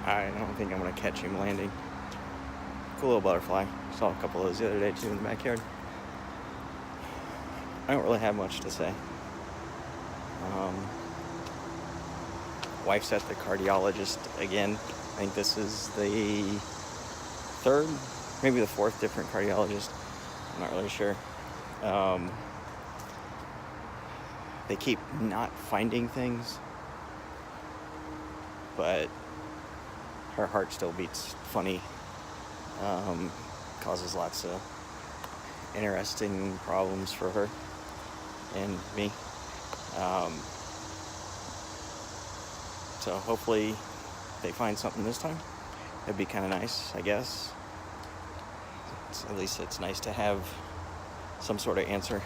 I don't think I'm going to catch him landing. Cool little butterfly. Saw a couple of those the other day too in the backyard. I don't really have much to say. Wife's at the cardiologist again. I think this is the third, maybe the fourth different cardiologist. I'm not really sure. They keep not finding things, but her heart still beats funny. Causes lots of interesting problems for her and me. So hopefully they find something this time. It'd be kind of nice, I guess. At least it's nice to have some sort of answer.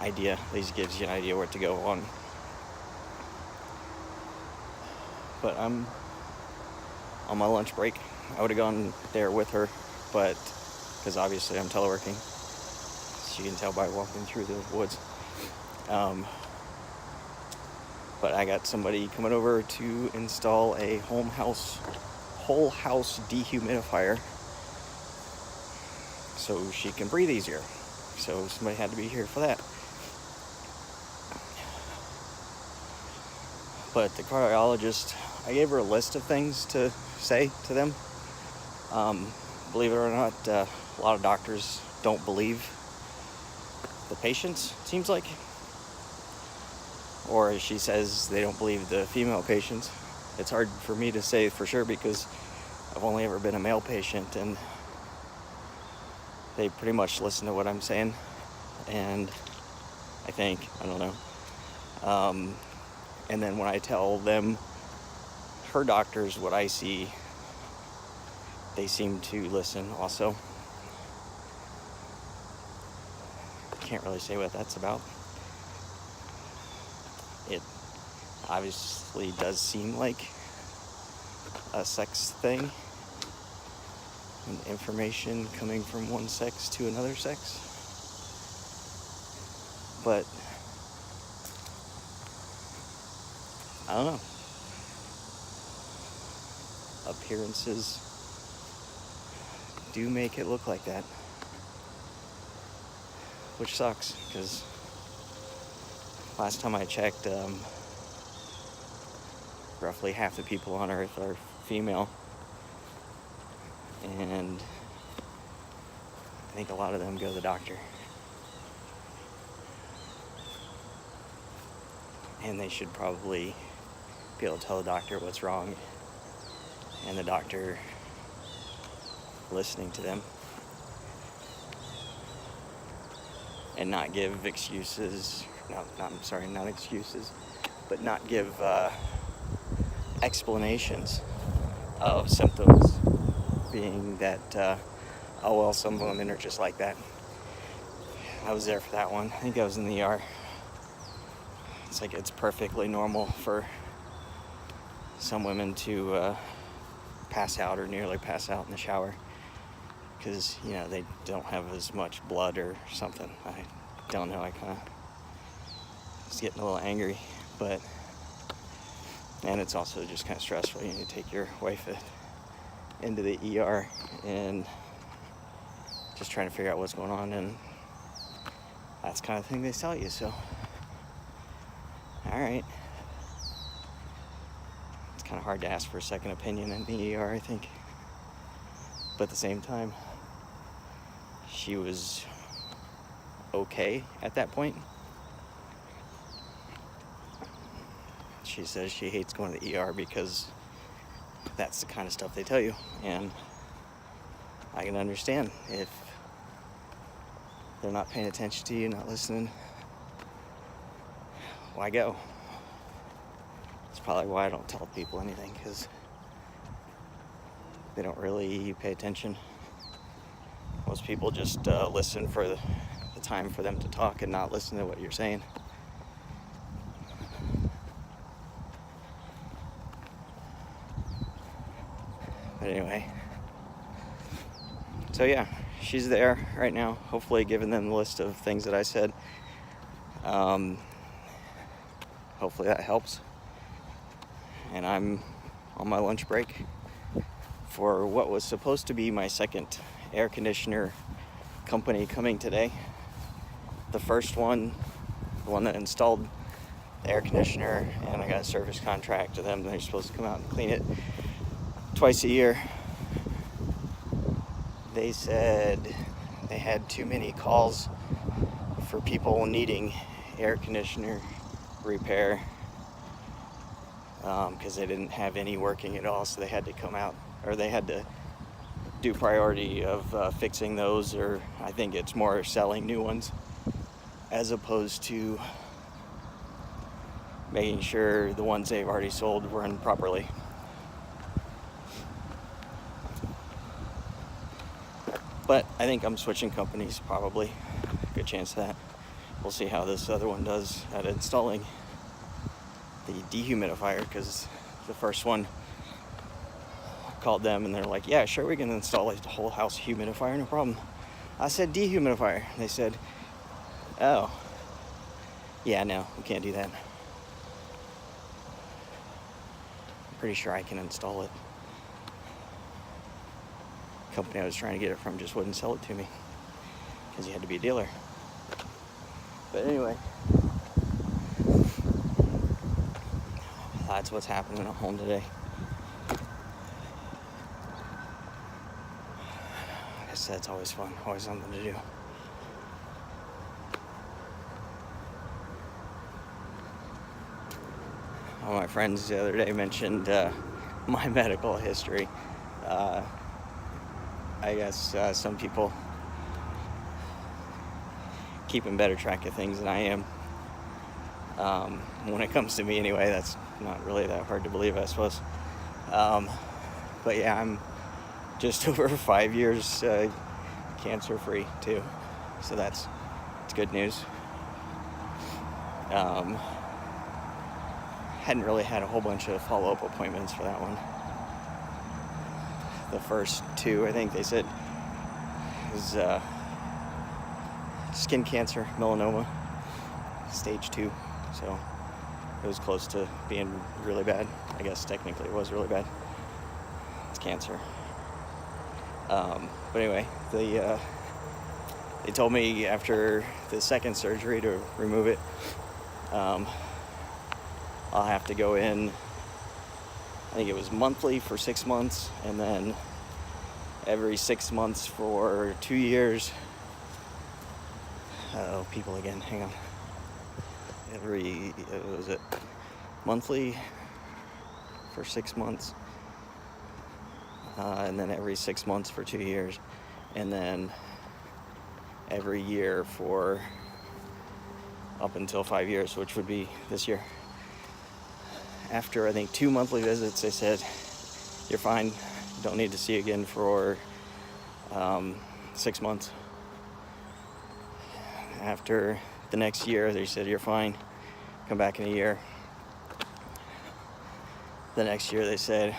Idea. At least gives you an idea where to go on. But I'm on my lunch break. I would have gone there with her, but because obviously I'm teleworking, as you can tell by walking through the woods. But I got somebody coming over to install a whole house dehumidifier so she can breathe easier. So somebody had to be here for that. But the cardiologist, I gave her a list of things to say to them. Believe it or not, a lot of doctors don't believe the patients, it seems like. Or as she says, they don't believe the female patients. It's hard for me to say for sure because I've only ever been a male patient, and they pretty much listen to what I'm saying. And I don't know. And then when I tell them, her doctors, what I see, they seem to listen also. Can't really say what that's about. It obviously does seem like a sex thing, and information coming from one sex to another sex. But I don't know. Appearances do make it look like that, which sucks because last time I checked, roughly half the people on Earth are female, and I think a lot of them go to the doctor. And they should probably be able to tell the doctor what's wrong, and the doctor listening to them and not give excuses. Not excuses, but not give explanations of symptoms, being that, some women are just like that. I was there for that one. I think I was in the ER. It's like it's perfectly normal for some women to pass out or nearly pass out in the shower because, they don't have as much blood or something. I don't know. I kind of was getting a little angry, and it's also just kind of stressful. You need to take your wife into the ER and just trying to figure out what's going on, and that's the kind of thing they tell you. So, all right. It's kind of hard to ask for a second opinion in the ER, I think. But at the same time, she was okay at that point. She says she hates going to the ER because that's the kind of stuff they tell you. And I can understand if they're not paying attention to you, not listening. Why go? It's probably why I don't tell people anything, because they don't really pay attention. Most people just listen for the time for them to talk and not listen to what you're saying. But anyway, so yeah, she's there right now, hopefully giving them the list of things that I said. Hopefully that helps. And I'm on my lunch break for what was supposed to be my second air conditioner company coming today. The first one, the one that installed the air conditioner, and I got a service contract to them. They're supposed to come out and clean it twice a year. They said they had too many calls for people needing air conditioner repair because they didn't have any working at all, so they had to come out, or they had to do priority of fixing those, or I think it's more selling new ones as opposed to making sure the ones they've already sold were in properly. But I think I'm switching companies, probably. Good chance of that. We'll see how this other one does at installing the dehumidifier, because the first one called them and they're like, yeah, sure, we can install the whole house humidifier, no problem. I said dehumidifier. They said, oh, yeah, no, we can't do that. I'm pretty sure I can install it. The company I was trying to get it from just wouldn't sell it to me because you had to be a dealer. But anyway, that's what's happening at home today. I guess that's always fun, always something to do. One of my friends the other day mentioned my medical history. I guess some people keeping better track of things than I am. When it comes to me anyway, that's not really that hard to believe, I suppose. But yeah, I'm just over 5 years cancer free too, so it's good news. Hadn't really had a whole bunch of follow-up appointments for that one. The first two, I think they said, is skin cancer, melanoma, stage 2. So it was close to being really bad. I guess technically it was really bad. It's cancer. But anyway, they told me after the second surgery to remove it, I'll have to go in, I think it was monthly for 6 months, and then every 6 months for 2 years. Oh, people again, hang on. Was it monthly for 6 months? And then every 6 months for 2 years. And then every year for up until 5 years, which would be this year. After, I think, 2 monthly visits, they said, you're fine. Don't need to see you again for 6 months. After the next year, they said, you're fine. Come back in a year. The next year, they said,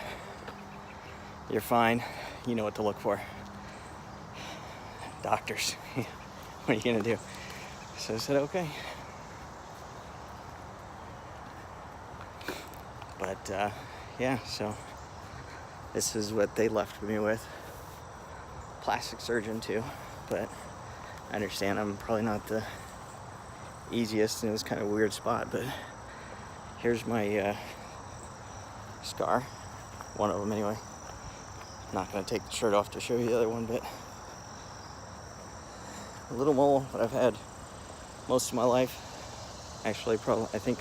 you're fine. You know what to look for. Doctors. What are you going to do? So I said, okay. But, yeah, so this is what they left me with. Plastic surgeon, too. But I understand I'm probably not the easiest, and it was kind of a weird spot. But here's my scar. One of them, anyway. I'm not going to take the shirt off to show you the other one, but a little mole that I've had most of my life. Actually, probably, I think,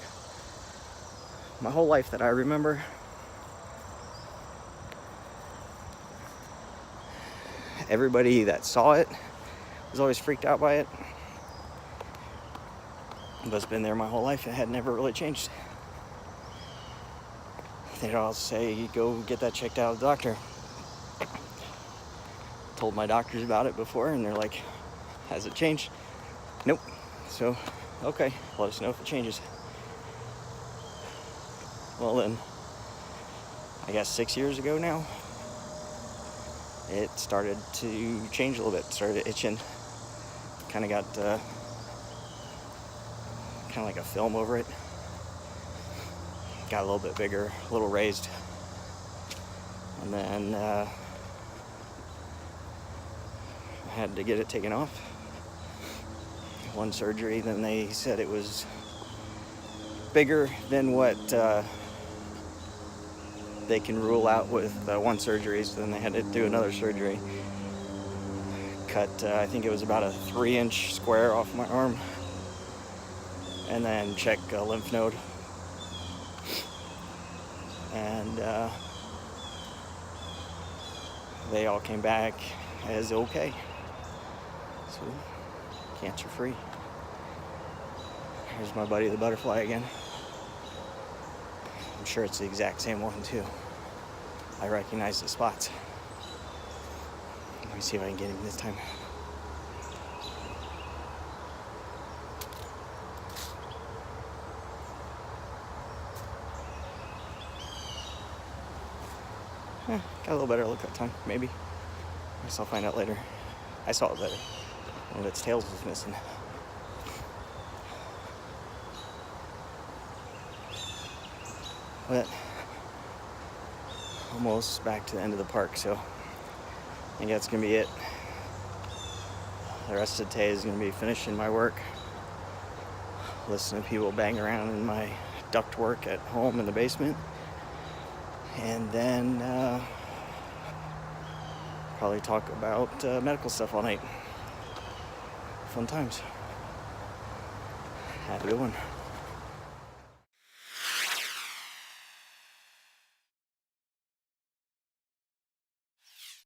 my whole life that I remember. Everybody that saw it was always freaked out by it. But it's been there my whole life. It had never really changed. They'd all say, go get that checked out with the doctor. Told my doctors about it before, and they're like, has it changed? Nope. So, okay, let us know if it changes. Well then, I guess 6 years ago now, it started to change a little bit. Started itching. Kind of got kind of like a film over it. Got a little bit bigger, a little raised. And then I had to get it taken off. One surgery, then they said it was bigger than what they can rule out with one surgery, so then they had to do another surgery. Cut, I think it was about a 3-inch square off my arm, and then check a lymph node. And they all came back as okay. So, cancer free. Here's my buddy the butterfly again. I'm sure it's the exact same one too. I recognize the spots. Let me see if I can get him this time. Got a little better look that time, maybe. I guess I'll find out later. I saw it better. One of its tails was missing. But almost back to the end of the park, so I think that's gonna be it. The rest of the day is gonna be finishing my work, listening to people bang around in my ductwork at home in the basement, and then probably talk about medical stuff all night. Fun times. Have a good one.